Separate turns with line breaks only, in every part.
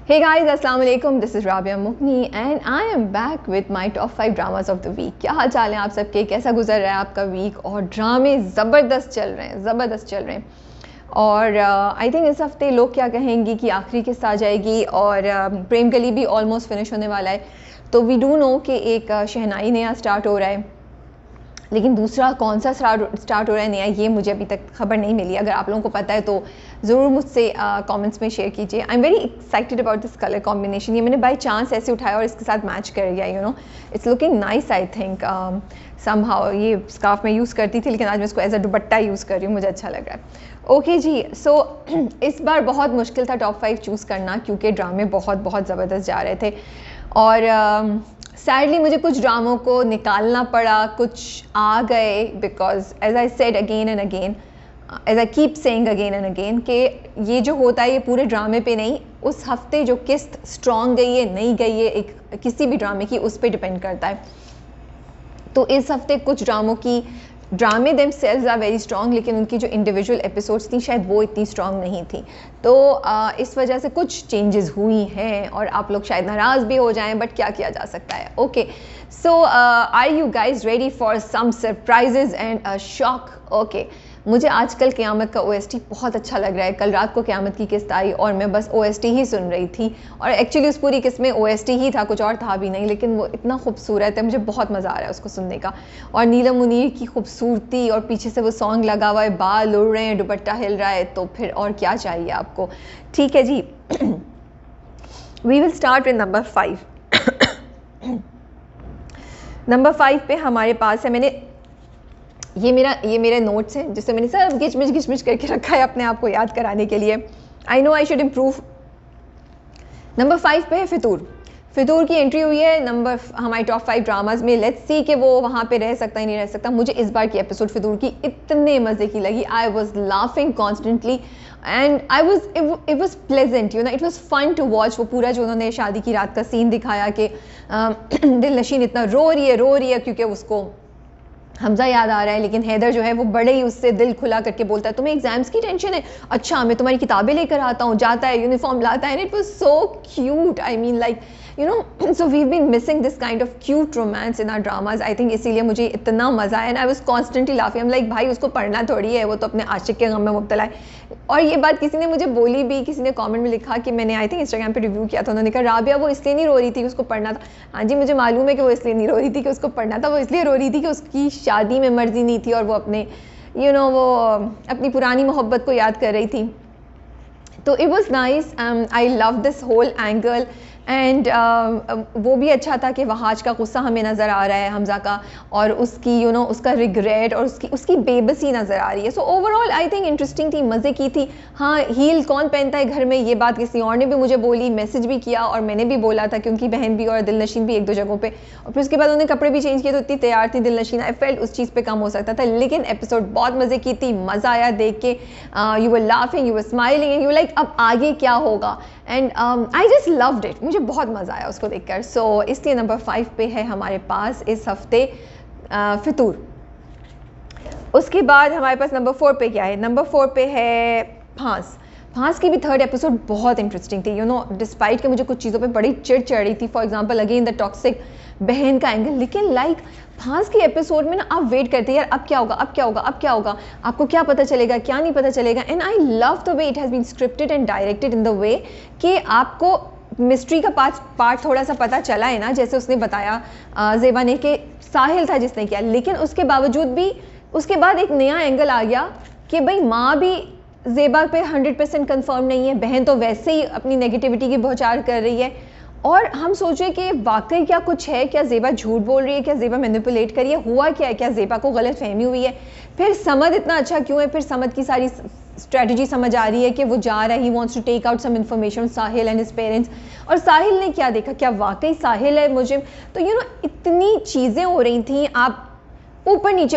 Hey guys, अस्सलाम वालेकुम, this is Rabia मुकनी and I am back with my top 5 dramas of the week. क्या हाल चाल है आप सबके, कैसा गुजर रहा है आपका वीक? और ड्रामे ज़बरदस्त चल रहे हैं। और आई थिंक इस हफ्ते लोग क्या कहेंगे कि आखिरी किस्त आ जाएगी और प्रेम गली भी ऑलमोस्ट फिनिश होने वाला है। तो वी डू नो कि एक शहनाई नया स्टार्ट हो रहा है, लेकिन दूसरा कौन सा स्टार्ट हो रहा है नया, ये मुझे अभी तक खबर नहीं मिली। अगर आप लोगों को पता है तो ज़रूर मुझसे कमेंट्स में शेयर कीजिए। I am very excited about this colour combination. ये मैंने बाय चांस ऐसे उठाया और इसके साथ मैच कर गया। You know it's looking nice. I think somehow ये स्कार्फ मैं यूज़ करती थी, लेकिन आज मैं इसको एज अ दुपट्टा यूज़ कर रही हूँ, मुझे अच्छा लग रहा है। ओके जी, सो इस बार बहुत मुश्किल था टॉप 5 चूज़ करना, क्योंकि ड्रामे बहुत ज़बरदस्त जा रहे थे। और सैडली मुझे कुछ ड्रामों को निकालना पड़ा, कुछ आ गए, because as I said again and again, as I keep saying again and again, कि ये जो होता है ये पूरे ड्रामे पे नहीं, उस हफ्ते जो किस्त स्ट्रॉन्ग गई है नहीं गई है एक किसी भी ड्रामे की, उस पर डिपेंड करता है। तो इस हफ्ते कुछ ड्रामे देमसेल्व्स आर वेरी स्ट्रॉन्ग, लेकिन उनकी जो इंडिविजुअल एपिसोड्स थी शायद वो इतनी स्ट्रॉन्ग नहीं थी। तो इस वजह से कुछ चेंजेस हुई हैं और आप लोग शायद नाराज़ भी हो जाएं, बट क्या किया जा सकता है। Okay, so are you guys ready for some surprises and a shock? Okay, मुझे आजकल क़यामत का OST बहुत अच्छा लग रहा है। कल रात को क़यामत की किस्त आई और मैं बस OST ही सुन रही थी, और एक्चुअली उस पूरी किस्त में OST ही था, कुछ और था भी नहीं, लेकिन वो इतना खूबसूरत है, मुझे बहुत मज़ा आ रहा है उसको सुनने का। और नीलम मुनीर की खूबसूरती और पीछे से वो सॉन्ग लगा हुआ है, बाल उड़ रहे हैं, दुपट्टा हिल रहा है, तो फिर और क्या चाहिए आपको। ठीक है जी, we will start with number 5। Number 5 पे हमारे पास है, ये मेरे नोट्स हैं जिससे मैंने सब घिच करके रखा है अपने आप को याद कराने के लिए। I know I should improve. Number 5 पे है फितूर की एंट्री हुई है हमारे टॉप 5 ड्रामाज में। लेट्स सी कि वो वहाँ पे रह सकता है नहीं रह सकता। मुझे इस बार की एपिसोड फितूर की इतने मज़े की लगी। I was laughing constantly and it was pleasant, you know, it was fun to watch. वो पूरा जो उन्होंने शादी की रात का सीन दिखाया कि दिलनशीन इतना रो रही है क्योंकि उसको हमजा याद आ रहा है, लेकिन हैदर जो है वो बड़े ही उससे दिल खुला करके बोलता है, तुम्हें एग्जाम्स की टेंशन है? अच्छा, मैं तुम्हारी किताबें लेकर आता हूँ। जाता है, यूनिफॉर्म लाता है, and it was so cute. I mean like you know, so we been missing this kind of cute romance in our dramas. I think इसीलिए मुझे इतना मजा आया and I was constantly laughing. हम लाइक, भाई उसको पढ़ना थोड़ी है, वो तो अपने आशिक के गम में मुब्तला है। और ये बात किसी ने मुझे बोली भी, किसी ने कमेंट में लिखा कि मैंने आई थिंक इंस्टाग्राम पे रिव्यू किया था, उन्होंने कहा राबिया वो इसलिए नहीं रो रही थी कि उसको पढ़ना था। हाँ जी, मुझे मालूम है कि वो इसलिए नहीं रो रही थी कि उसको पढ़ना था, वो इसलिए रो रही थी कि उसकी शादी में मर्जी नहीं थी और वो अपने वो अपनी पुरानी मोहब्बत को याद कर रही थी। तो it was nice, I love this whole angle and वो भी अच्छा था कि वहाज का गुस्सा हमें नज़र आ रहा है हमजा का, और उसकी उसका रिग्रेट और उसकी बेबसी नज़र आ रही है। So overall I think interesting थी, मज़े की थी। हाँ, हील कौन पहनता है घर में, ये बात किसी और ने भी मुझे बोली, मैसेज भी किया, और मैंने भी बोला था कि उनकी बहन भी और दिलनशीन भी एक दो जगहों पे, और फिर उसके बाद उन्होंने कपड़े भी चेंज किए तो इतनी तैयार थी दिलनशीन। आई फेल्ट उस चीज़ पे कम हो सकता था, लेकिन एपिसोड बहुत मज़े की थी, मज़ा आया देख के। You were laughing, you were smiling and you like अब आगे क्या होगा, and I just loved it. मुझे बहुत मज़ा आया उसको देखकर। सो इसलिए नंबर 5 पे है हमारे पास इस हफ्ते फितूर। उसके बाद हमारे पास नंबर 4 पे क्या है? नंबर 4 पे है फांस की भी थर्ड एपिसोड बहुत इंटरेस्टिंग थी। डिस्पाइट कि मुझे कुछ चीज़ों पे बड़ी चिढ़ चढ़ रही थी, for example again the toxic बहन का एंगल, लेकिन लाइक फांस की एपिसोड में ना आप वेट करते हैं यार, अब क्या होगा, आपको क्या पता चलेगा, क्या नहीं पता चलेगा। And I love the way it has been scripted and directed in the way कि आपको मिस्ट्री का पार्ट थोड़ा सा पता चला है ना, जैसे उसने बताया ज़ेबा ने कि साहिल था जिसने किया, लेकिन उसके बावजूद भी उसके बाद एक नया एंगल आ गया कि भाई माँ भी ज़ेबा पे 100% कंफर्म नहीं है, बहन तो वैसे ही अपनी नेगेटिविटी की बौछार कर रही है, और हम सोचे कि वाकई क्या कुछ है, क्या ज़ेबा झूठ बोल रही है, क्या ज़ेबा मैनिपुलेट कर रही है, हुआ क्या है, क्या ज़ेबा को गलत फहमी हुई है, फिर समद इतना अच्छा क्यों है, फिर समद की सारी स्ट्रेटजी समझ आ रही है कि वो जा रहा है, he wants to take out some information Sahil and his parents, और साहिल ने क्या देखा, क्या वाकई साहिल है मुझे, तो इतनी चीज़ें हो रही थी, आप ऊपर नीचे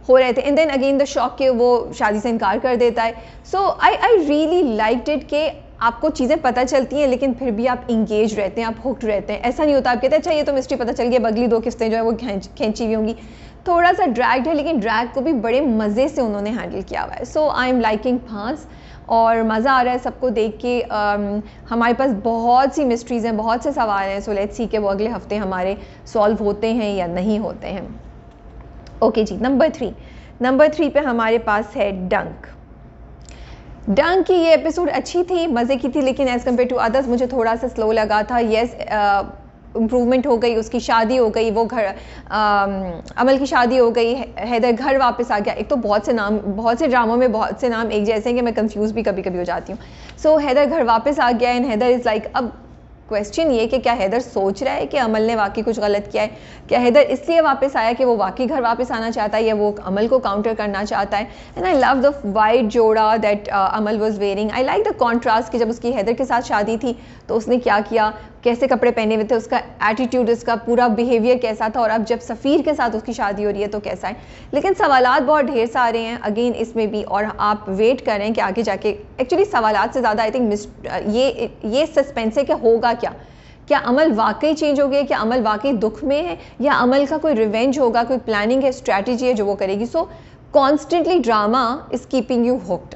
हो रहे थे, and then again the shock के वो शादी से इनकार कर देता है। So I really liked it कि आपको चीज़ें पता चलती हैं लेकिन फिर भी आप इंगेज रहते हैं, आप हुक्ड रहते हैं। ऐसा नहीं होता आप कहते हैं अच्छा ये तो मिस्ट्री पता चल गया, अगली 2 किस्तें जो है वो खींची हुई होंगी। थोड़ा सा ड्रैग्ड है, लेकिन ड्रैग को भी बड़े मज़े से उन्होंने हैंडल किया हुआ है। सो आई एम लाइकिंग फांस। और मज़ा आ रहा है सबको देख के। हमारे पास बहुत सी मिस्ट्रीज़ हैं, बहुत से सवाल हैं, सो लेट्स सी कि वो अगले हफ्ते हमारे सॉल्व होते हैं या नहीं होते हैं। ओके जी, नंबर 3 पे हमारे पास है डंक। डंक की ये एपिसोड अच्छी थी, मज़े की थी, लेकिन एज़ कम्पेयर टू अदर्स मुझे थोड़ा सा स्लो लगा था। येस, इम्प्रूवमेंट हो गई, उसकी शादी हो गई, वो घर अमल की शादी हो गई, हैदर घर वापस आ गया। एक तो बहुत से ड्रामों में बहुत से नाम एक जैसे हैं कि मैं कंफ्यूज भी कभी कभी हो जाती हूँ। सो हैदर घर वापस आ गया एंड हैदर इज़ लाइक, अब क्वेश्चन ये कि क्या हैदर सोच रहा है कि अमल ने वाकई कुछ गलत किया है? क्या हैदर इसलिए वापस आया कि वो वाकई घर वापस आना चाहता है या वो अमल को काउंटर करना चाहता है? And I love the white जोड़ा that Amal was wearing. I like the contrast कि जब उसकी हैदर के साथ शादी थी तो उसने क्या किया, कैसे कपड़े पहने हुए थे, उसका एटीट्यूड, उसका पूरा बिहेवियर कैसा था, और अब जब सफ़ीर के साथ उसकी शादी हो रही है तो कैसा है। लेकिन सवालात बहुत ढेर सारे हैं अगेन इसमें भी, और आप वेट करें कि आगे जाके, एक्चुअली सवालात से ज़्यादा आई थिंक ये सस्पेंस है कि होगा क्या अमल वाकई चेंज हो गया, क्या अमल वाकई दुख में है, या अमल का कोई रिवेंज होगा, कोई प्लानिंग है, स्ट्रैटेजी है जो वो करेगी। सो constantly drama is keeping you hooked.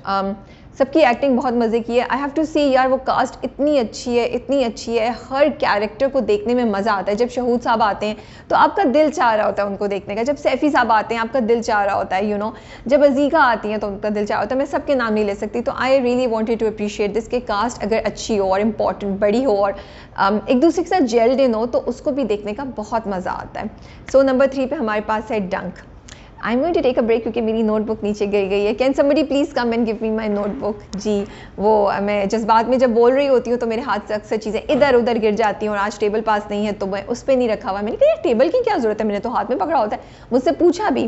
सबकी एक्टिंग बहुत मज़े की है। आई हैव टू सी यार, वो कास्ट इतनी अच्छी है, हर कैरेक्टर को देखने में मज़ा आता है। जब शहूद साहब आते हैं तो आपका दिल चाह रहा होता है उनको देखने का, जब सैफ़ी साहब आते हैं आपका दिल चाह रहा होता है, यू नो, जब अज़ीका आती हैं तो उनका दिल चाह रहा होता है। मैं सबके नाम नहीं ले सकती, तो I really wanted to appreciate this कि कास्ट अगर अच्छी हो और इम्पॉर्टेंट बड़ी हो और एक दूसरे के साथ जेल्ड इन हो तो उसको भी देखने का बहुत मज़ा आता है। सो नंबर 3 पे हमारे पास है Dunk. I am going to take a break क्योंकि मेरी नोटबुक नीचे गिर गई है। Can somebody please come and give me my notebook? जी, वो मैं जज्बात में जब बोल रही होती हूँ तो मेरे हाथ से अक्सर चीज़ें इधर उधर गिर जाती हैं, और आज टेबल पास नहीं है तो मैं उस पर नहीं रखा हुआ। मैंने कहा टेबल की क्या ज़रूरत है, मैंने तो हाथ में पकड़ा होता है। मुझसे पूछा भी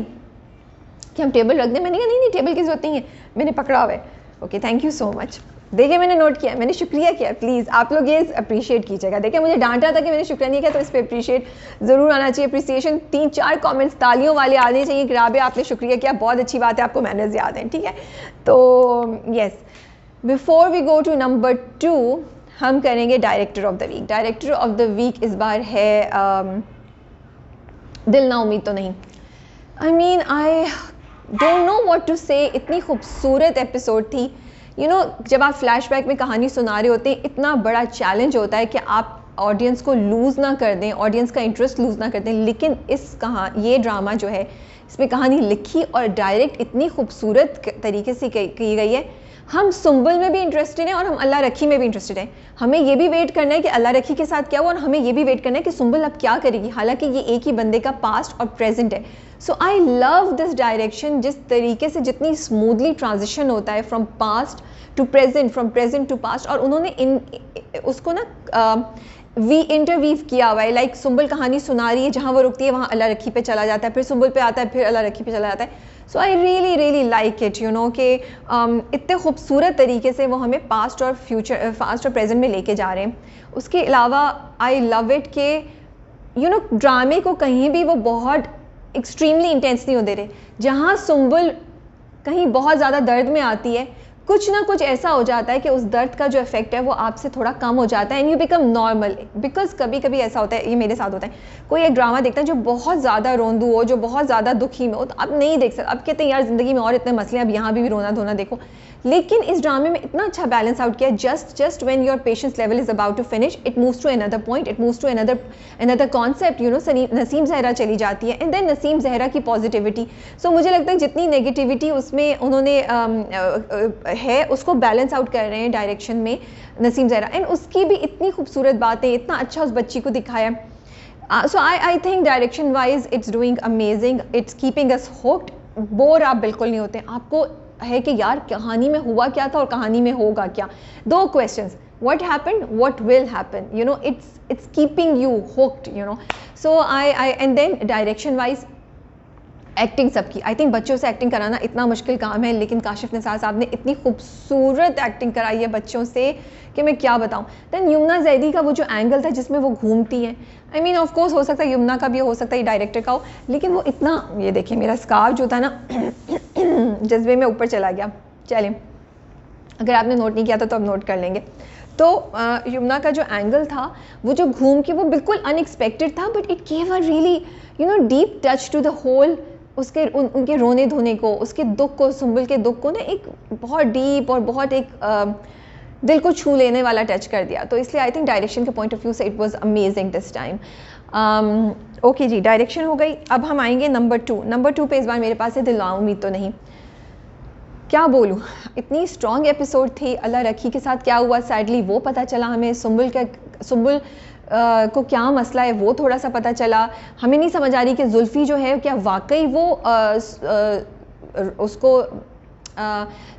कि हम टेबल रख दें, मैंने कहा नहीं टेबल की ज़रूरत नहीं है, मैंने पकड़ा हुआ है। Okay, thank you so much. देखिए मैंने नोट किया, मैंने शुक्रिया किया, प्लीज़ आप लोग ये अप्रिशिएट कीजिएगा। देखिए मुझे डांटा था कि मैंने शुक्रिया नहीं किया, तो इस पर अप्रिशिएट ज़रूर आना चाहिए। अप्रिसिएशन 3-4 कमेंट्स तालियों वाले आने चाहिए कि राबे आपने शुक्रिया किया, बहुत अच्छी बात है, आपको मैनर्स याद हैं, ठीक है। तो yes, before we go to number 2 हम करेंगे director of the week. Director of the week इस बार है Dil Na Umeed To Nahi. I mean I don't know what to say. इतनी खूबसूरत एपिसोड थी। यू नो, जब आप फ्लैशबैक में कहानी सुना रहे होते हैं, इतना बड़ा चैलेंज होता है कि आप ऑडियंस को लूज़ ना कर दें, ऑडियंस का इंटरेस्ट लूज़ ना कर दें। लेकिन ये ड्रामा जो है, इसमें कहानी लिखी और डायरेक्ट इतनी खूबसूरत तरीके से की गई है। हम सुंबल में भी इंटरेस्टेड हैं और हम अल्लाह रखी में भी इंटरेस्टेड हैं। हमें ये भी वेट करना है कि अल्लाह रखी के साथ क्या हुआ, और हमें ये भी वेट करना है कि सुंबल अब क्या करेगी, हालांकि ये एक ही बंदे का पास्ट और प्रेजेंट है। So I love this direction, जिस तरीके से जितनी स्मूथली ट्रांजिशन होता है from past to present, from present to past, और उन्होंने उसको ना इंटरवीव किया हुआ है। लाइक सुंबल कहानी सुना रही है, जहाँ वो रुकती है वहाँ अल्लाह रखी पे चला जाता है, फिर सुंबल पे आता है, फिर अल्लाह रखी पे चला जाता है। So I really really like it, you know, कि इतने खूबसूरत तरीके से वो हमें पास्ट और प्रेजेंट में लेके जा रहे हैं। उसके अलावा आई लव इट कि यू नो, ड्रामे को कहीं भी वो बहुत एक्सट्रीमली इंटेंस नहीं हो दे रहे। जहाँ सुंबल कहीं बहुत ज़्यादा दर्द में आती है, कुछ ना कुछ ऐसा हो जाता है कि उस दर्द का जो इफेक्ट है वो आपसे थोड़ा कम हो जाता है and you become normal. Because कभी कभी ऐसा होता है, ये मेरे साथ होता है, कोई एक ड्रामा देखता है जो बहुत ज़्यादा रोंदू हो, जो बहुत ज़्यादा दुखी में हो, तो आप नहीं देख सकते। आप कहते हैं यार ज़िंदगी में और इतने मसले, अब यहाँ भी रोना धोना देखो। लेकिन इस ड्रामे में इतना अच्छा बैलेंस आउट किया, just when your patience level is about to finish, it moves to another point, it moves to another concept, you know. Naseem Zahra चली जाती है एंड देन नसीम जहरा की पॉजिटिविटी। सो मुझे लगता है जितनी नेगेटिविटी उसमें उन्होंने है, उसको बैलेंस आउट कर रहे हैं डायरेक्शन में नसीम जहरा, एंड उसकी भी इतनी खूबसूरत बातें, इतना अच्छा उस बच्ची को दिखाया। So I think direction wise it's doing amazing, it's keeping us hooked. Bore आप बिल्कुल नहीं होते, आपको है कि यार कहानी में हुआ क्या था और कहानी में होगा क्या। 2 questions, what happened, what will happen, you know, it's keeping you hooked, you know. So I and then direction wise acting सबकी, आई थिंक बच्चों से एक्टिंग कराना इतना मुश्किल काम है, लेकिन काशिफ निसार साहब ने इतनी खूबसूरत एक्टिंग कराई है बच्चों से कि मैं क्या बताऊं। दैन यमुना जैदी का वो जो एंगल था जिसमें वो घूमती हैं, आई मीन ऑफ कोर्स हो सकता है यमुना का भी हो सकता है, डायरेक्टर का हो, लेकिन वो इतना, ये देखिए मेरा स्कार्फ जो था ना जज्बे में ऊपर चला गया। चलिए, अगर आपने नोट नहीं किया था तो अब नोट कर लेंगे। तो यमुना का जो एंगल था, वो जो घूम के, वो बिल्कुल अनएक्सपेक्टेड था, but it gave a really, you know, deep touch to the whole उनके रोने धोने को, उसके दुख को, सुंबल के दुख को ना एक बहुत डीप और बहुत एक दिल को छू लेने वाला टच कर दिया। तो इसलिए आई थिंक डायरेक्शन के पॉइंट ऑफ व्यू से it was amazing this time. Okay जी, डायरेक्शन हो गई। अब हम आएंगे नंबर 2। नंबर 2 पे इस बार मेरे पास है दिल ना उम्मीद तो नहीं। क्या बोलूँ, इतनी स्ट्रॉन्ग एपिसोड थी। अल्लाह रखी के साथ क्या हुआ सैडली वो पता चला हमें। सुंबल को क्या मसला है वो थोड़ा सा पता चला। हमें नहीं समझ आ रही कि जुल्फ़ी जो है क्या वाकई वो उसको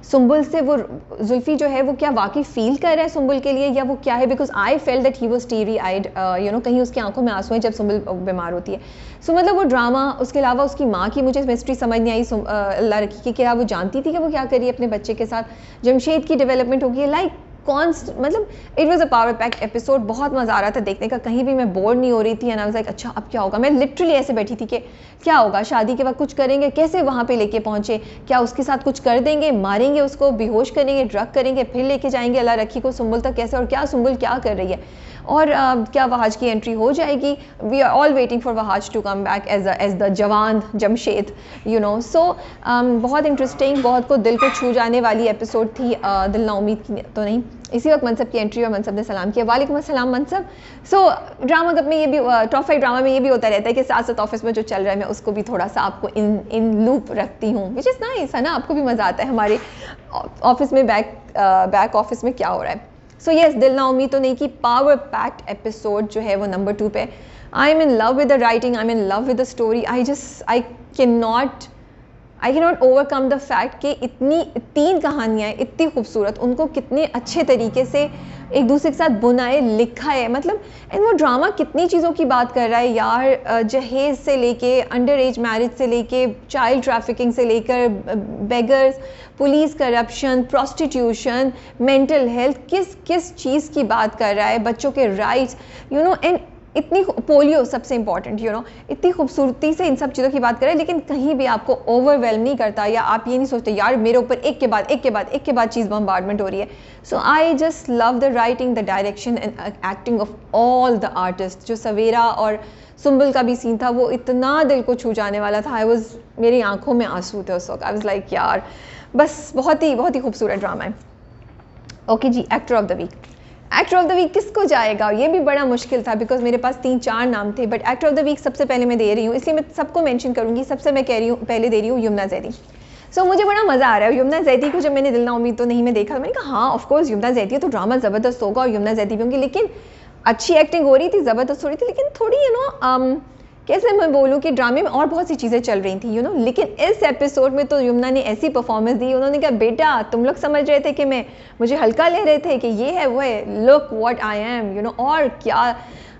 सुंबल से वो जुल्फ़ी जो है वो क्या वाकई फील कर रहा है सुंबल के लिए या वो क्या है। Because I felt that he was teary eyed, कहीं उसकी आंखों में आंसू हैं जब सुंबल बीमार होती है। सो मतलब वो ड्रामा, उसके अलावा उसकी माँ की मुझे मिस्ट्री समझ नहीं आई। अल्लाह रखी कि क्या वो जानती थी कि वो क्या करी अपने बच्चे के साथ। जमशेद की डेवलपमेंट होगी लाइक मतलब it was a power pack episode. बहुत मज़ा आ रहा था देखने का, कहीं भी मैं बोर नहीं हो रही थी। एंड आई वाज लाइक अच्छा अब क्या होगा। मैं लिटरली ऐसे बैठी थी कि क्या होगा, शादी के वक्त कुछ करेंगे, कैसे वहाँ पे लेके पहुँचे, क्या उसके साथ कुछ कर देंगे, मारेंगे उसको, बेहोश करेंगे, ड्रग करेंगे, फिर लेके जाएंगे अल्लाह रखी को सुंबल तक कैसे, और क्या सुंबल क्या कर रही है, और क्या वहाज की एंट्री हो जाएगी। We are all waiting for Wahaj to come back as the जवान जमशेद सो बहुत इंटरेस्टिंग, बहुत को दिल को छू जाने वाली एपिसोड थी। दिल ना उम्मीद की तो नहीं। इसी वक्त मनसब की एंट्री और मनसब ने सलाम किया, वालेकुम अस्सलाम मनसब। सो ड्रामा कप में ये भी, टॉप 5 ड्रामा में ये भी होता रहता है कि साथ साथ ऑफिस में जो चल रहा है मैं उसको भी थोड़ा सा आपको इन लूप रखती हूँ, विच इज़ नाइस है ना। आपको भी मज़ा आता है हमारे ऑफिस में, बैक ऑफिस में क्या हो रहा है। सो येस, दिल ना उम्मीद तो नहीं की पावर पैक्ड एपिसोड जो है वो नंबर 2 पे। I am in love with the writing, I am in love with the story. I can not overcome the fact कि इतनी 3 कहानियाँ इतनी खूबसूरत, उनको कितने अच्छे तरीके से एक दूसरे के साथ बुनाए लिखा है। मतलब एंड वो ड्रामा कितनी चीज़ों की बात कर रहा है यार, जहेज़ से लेके, अंडर एज मैरिज से लेके, चाइल्ड ट्रैफिकिंग से लेकर, beggars, police corruption, prostitution, mental health, किस किस चीज़ की बात कर रहा है, बच्चों के राइट्स एंड इतनी पोलियो सबसे इंपॉर्टेंट इतनी खूबसूरती से इन सब चीज़ों की बात करें, लेकिन कहीं भी आपको ओवरवेलम नहीं करता या आप ये नहीं सोचते यार मेरे ऊपर एक के बाद चीज़ बम्बार्डमेंट हो रही है। So I just love the writing, the direction and acting of all the artist. जो सवेरा और सुंबल का भी सीन था वो इतना दिल को छू जाने वाला था। मेरी आंखों में आंसू थे उस वक्त। आई वाज लाइक यार बस बहुत ही खूबसूरत ड्रामा है। ओके जी, actor of the week. Actor of the week किसको जाएगा, ये भी बड़ा मुश्किल था बिकॉज मेरे पास 3-4 नाम थे, but actor of the week सबसे पहले मैं दे रही हूँ, इसलिए मैं सबको मेंशन करूँगी। सबसे मैं कह रही हूँ, पहले दे रही हूँ यमुना जैदी। सो मुझे बड़ा मज़ा आ रहा है यमुना जैदी को। जब मैंने दिल ना उम्मीद तो नहीं में देखा, मैंने कहा हाँ ऑफकोर्स यमुना जैदी है तो ड्रामा ज़बरदस्त होगा और यमुना जैदी भी होंगी। लेकिन अच्छी एक्टिंग हो रही थी, ज़बरदस्त हो रही थी, लेकिन थोड़ी कैसे मैं बोलूँ कि ड्रामे में और बहुत सी चीज़ें चल रही थी लेकिन इस एपिसोड में तो यमुना ने ऐसी परफॉर्मेंस दी। उन्होंने कहा बेटा तुम लोग समझ रहे थे कि मुझे हल्का ले रहे थे कि ये है वो है, लुक व्हाट आई एम और क्या।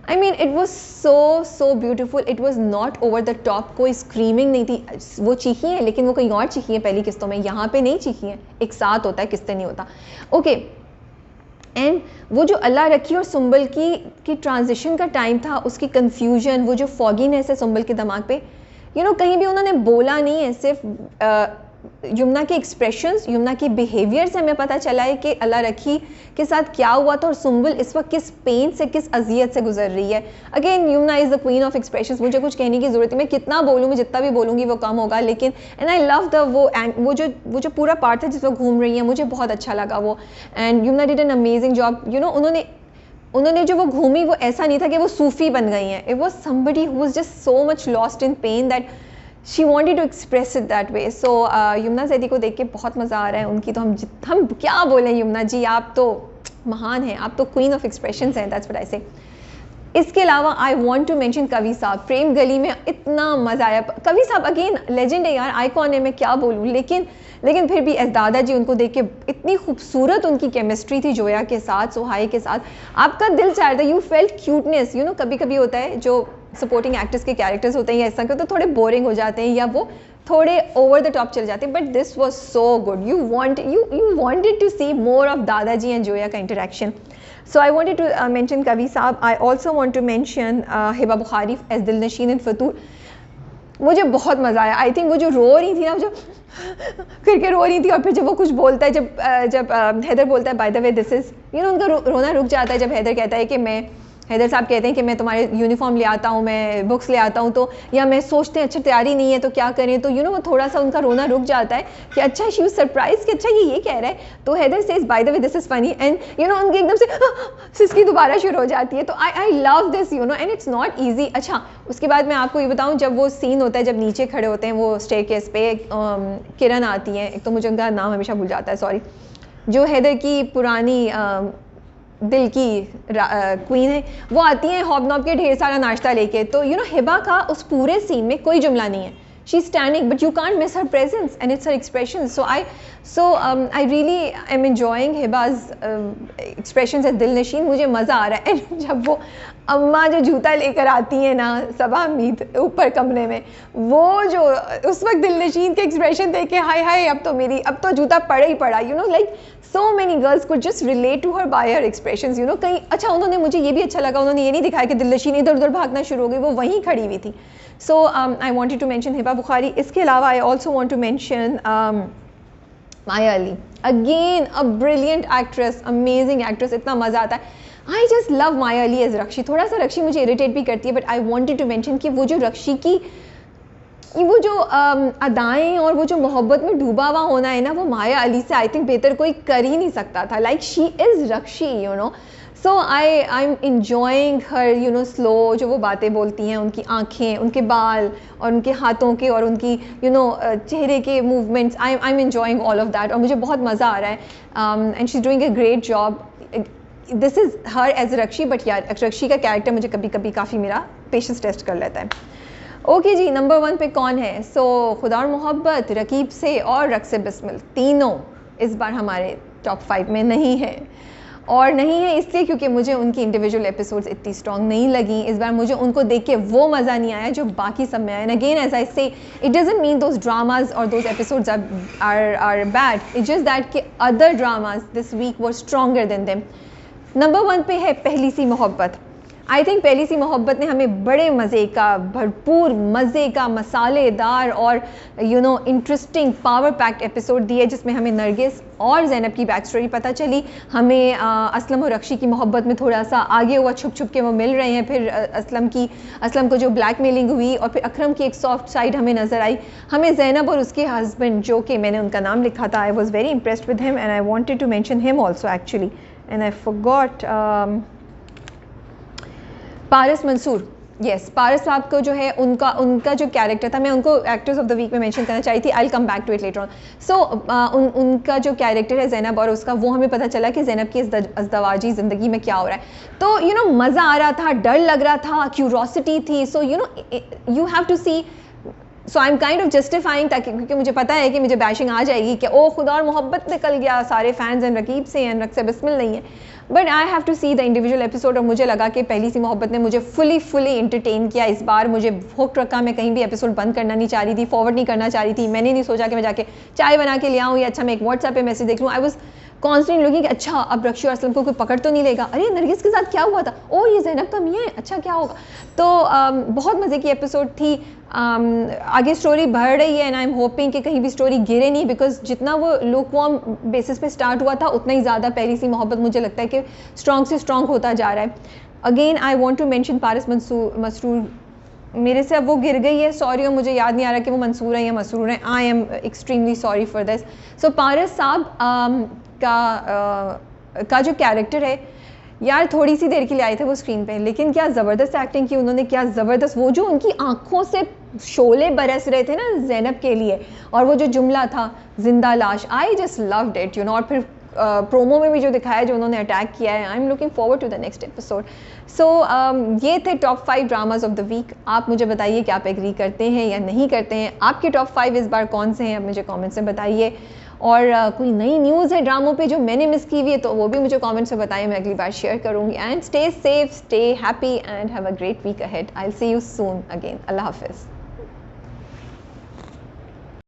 I mean it was so beautiful. It was not over the top, कोई स्क्रीमिंग नहीं थी। वो चीखी है लेकिन वो कहीं और चीखी है पहली किस्तों में, यहाँ पे नहीं चीखी है। एक साथ होता है, किस्तें नहीं होता। ओके एंड वो जो अल्लाह रखी और सुंबल की ट्रांजिशन का टाइम था, उसकी कन्फ्यूजन, वो जो फॉगीनेस है सुंबल के दिमाग पे, कहीं भी उन्होंने बोला नहीं है, सिर्फ यमुना के एक्सप्रेशंस, यमुना की बिहेवियर से हमें पता चला है कि अल्लाह रखी के साथ क्या हुआ था और सुंबल इस वक्त किस पेन से, किस अजियत से गुजर रही है। Again Yamuna is the queen of expressions. मुझे कुछ कहने की ज़रूरत है, मैं कितना बोलूँ, मैं जितना भी बोलूँगी वो कम होगा। लेकिन एंड आई लव द वो जो पूरा पार्ट था जिसमें घूम रही है, मुझे बहुत अच्छा लगा वो। And Yamuna did an amazing job. उन्होंने जो वो घूमी वो ऐसा नहीं था कि वो सूफी बन गई हैं। It was somebody who was just so much lost in pain that she wanted to express it that way. So Yamuna Zaidi को देख के बहुत मज़ा आ रहा है उनकी। तो हम क्या बोलें यमुना जी, आप तो महान हैं, आप तो क्वीन ऑफ एक्सप्रेशंस हैं, दैट्स व्हाट आई से। इसके अलावा आई वॉन्ट टू मेंशन कवि साहब। प्रेम गली में इतना मज़ा आया। कवि साहब अगेन लेजेंड है यार, आइकॉन है, मैं क्या बोलूँ। लेकिन फिर भी दादा जी, उनको देख के इतनी खूबसूरत उनकी केमिस्ट्री थी जोया के साथ, सोहाई के साथ। आपका दिल चाहता है, यू फेल्ट क्यूटनेस। कभी कभी होता है जो सपोर्टिंग एक्टर्स के कैरेक्टर्स होते हैं या ऐसा तो थोड़े बोरिंग हो जाते हैं या वो थोड़े ओवर द टॉप चले जाते हैं, but this was so good. You wanted to see more of दादाजी एंड जोया का interaction. So I wanted to mention Kavi Saab. I also want to mention Hiba Bukhari as Dilnasheen and Fatur. मुझे बहुत मज़ा आया। I think वो जो रो रही थी ना, जो करके रो रही थी, और फिर जब वो कुछ बोलता है, जब हैदर बोलता है bye the way this is, उनका रोना रुक जाता है जब हैदर कहता है कि मैं हैदर साहब कहते हैं कि मैं तुम्हारे यूनिफॉर्म ले आता हूँ, मैं बुक्स ले आता हूँ, तो या मैं सोचते हैं अच्छा तैयारी नहीं है तो क्या करें, तो वो थोड़ा सा उनका रोना रुक जाता है कि अच्छा शी वाज सरप्राइज कि अच्छा ये कह रहा है, तो Haider says by the way this is funny, and उनके एकदम से सिसकी दोबारा शुरू हो जाती है। तो आई love this and it's not easy. अच्छा, उसके बाद मैं आपको ये बताऊँ, जब वो सीन होता है, जब नीचे खड़े होते हैं वो स्टेयरकेस पे, किरण आती हैं, एक तो मुझे उनका नाम हमेशा भूल जाता है, सॉरी, जो हैदर की पुरानी दिल की क्वीन है, वो आती है हॉबनॉब के ढेर सारा नाश्ता लेके, तो हिबा का उस पूरे सीन में कोई जुमला नहीं है, she is standing but you can't miss her presence and it's her expression. So I really am enjoying Hiba's expression है दिल नशीन, मुझे मज़ा आ रहा है। एंड जब वो अम्मा जो जूता लेकर आती है ना सबा मीत ऊपर कमरे में, वो जो उस वक्त दिल नशीन के एक्सप्रेशन देखे, हाय हाय अब तो जूता पड़ा ही पड़ा, like so many girls could just relate to her by her expressions, कहीं अच्छा उन्होंने, मुझे ये भी अच्छा लगा, उन्होंने ये नहीं दिखाया कि दिलनशीन इधर उधर भागना शुरू हो गई, वो वहीं खड़ी हुई थी। So I wanted to mention Hiba Bukhari. इसके अलावा I also want to mention Maya Ali, again a brilliant actress, amazing actress, इतना मज़ा आता है। I just love Maya Ali as Rakshi. थोड़ा सा रक्षी मुझे इरिटेट भी करती है, but I wanted to mention कि वो जो रक्षी की वो जो अदाएं और वो जो मोहब्बत में डूबा हुआ होना है ना, वो माया अली से आई थिंक बेहतर कोई कर ही नहीं सकता था। Like she is Rakshi, so I am enjoying her slow जो वो बातें बोलती हैं, उनकी आंखें, उनके बाल और उनके हाथों के और उनकी चेहरे के movements, I am enjoying all of that, और मुझे बहुत मज़ा आ रहा है। And she is doing a great job. This is her as Rakshi, but यार रक्षी का कैरेक्टर मुझे कभी कभी काफ़ी मेरा पेशेंस टेस्ट कर लेता है। ओके जी, नंबर 1 पे कौन है? सो खुदा और मोहब्बत, रकीब से और रक्स बिस्मिल, तीनों इस बार हमारे टॉप 5 में नहीं है। और नहीं है इसलिए क्योंकि मुझे उनकी इंडिविजुअल एपिसोड्स इतनी स्ट्रॉन्ग नहीं लगी। इस बार मुझे उनको देख के वो मज़ा नहीं आया जो बाकी सब में आया। And again as I say, it doesn't mean those dramas और those episodes are bad, it's just that कि other dramas this week were stronger than them. Number 1 पे है पहली सी मोहब्बत। आई थिंक पहली सी मोहब्बत ने हमें बड़े मज़े का, भरपूर मज़े का, मसालेदार और इंटरेस्टिंग पावर पैक्ड एपिसोड दिए, जिसमें हमें नरगिस और ज़ैनब की बैक स्टोरी पता चली। हमें असलम और रक्षी की मोहब्बत में थोड़ा सा आगे हुआ, छुप छुप के वो मिल रहे हैं। फिर असलम को जो ब्लैकमेलिंग हुई, और फिर अकरम की एक सॉफ्ट साइड हमें नज़र आई। हमें ज़ैनब और उसके हस्बैंड, जो कि मैंने उनका नाम लिखा था, I was very impressed with him and I wanted to mention him also actually, and I forgot Paras Mansoor. Yes, Paras साहब को जो है उनका जो कैरेक्टर था, मैं उनको एक्टर्स ऑफ द वीक में मेंशन करना चाही थी। I will come back to it later on. So उनका जो कैरेक्टर है ज़ैनब और उसका, वो हमें पता चला कि ज़ैनब की अज़दवाजी ज़िंदगी में क्या हो रहा है। तो मज़ा आ रहा था, डर लग रहा था, क्यूरोसिटी थी। So you have to see, so I am kind of justifying, ताकि क्योंकि मुझे पता है कि मुझे बैशिंग आ जाएगी कि ओ खुदा और मोहब्बत निकल गया, सारे फैंस एंड रकीब से एंड रक्स बिस्मिल नहीं है। But I have to see the individual episode, और मुझे लगा कि पहली सी मोहब्बत ने मुझे फुली इंटरटेन किया। इस बार मुझे हुक्ड रखा, मैं कहीं भी एपिसोड बंद करना नहीं चाह रही थी, फॉरवर्ड नहीं करना चाह रही थी। मैंने नहीं सोचा कि मैं जाके चाय बना के ले आऊँ या अच्छा मैं एक व्हाट्सएप पे मैसेज देख लूँ। आई वॉज कॉन्स्टेंटली लुकिंग, अच्छा अब रक्षी और असलम को कोई पकड़ तो नहीं लेगा, अरे नरगिस के साथ क्या हुआ था, ओ ये ज़ैनब का मियाँ है, अच्छा क्या होगा। तो बहुत मज़े की एपिसोड थी। आगे स्टोरी बढ़ रही है एंड आई एम होपिंग कि कहीं भी स्टोरी गिरे नहीं, बिकॉज जितना वो लूकवार्म बेसिस पे स्टार्ट हुआ था, उतना ही ज़्यादा पहली सी मोहब्बत मुझे लगता है कि स्ट्रॉन्ग से स्ट्रॉन्ग होता जा रहा है। Again I want to mention Paras Masroor, मेरे से अब वो गिर गई है, सॉरी, और मुझे याद नहीं आ रहा कि वो मंसूर है या मसरूर है। I am extremely sorry for this. So Paras साहब का जो कैरेक्टर है यार, थोड़ी सी देर के लिए आए थे वो स्क्रीन पे, लेकिन क्या ज़बरदस्त एक्टिंग की उन्होंने, क्या ज़बरदस्त, वो जो उनकी आंखों से शोले बरस रहे थे ना ज़ैनब के लिए, और वो जो जुमला था जिंदा लाश, आई जस्ट लव्ड इट और फिर प्रोमो में भी जो दिखाया, जो उन्होंने अटैक किया है, I am looking forward to the next episode. So ये थे top 5 dramas of the week. आप मुझे बताइए कि आप एग्री करते हैं या नहीं करते हैं, आपके टॉप 5 इस बार कौन से हैं, आप मुझे कॉमेंट्स में बताइए। और कोई नई न्यूज़ है ड्रामों पे जो मैंने मिस की हुई है, तो वो भी मुझे कमेंट्स में बताइए, मैं अगली बार शेयर करूँगी। And stay safe, stay happy and have a great week ahead. I will see you soon again. अल्लाह हाफिज़।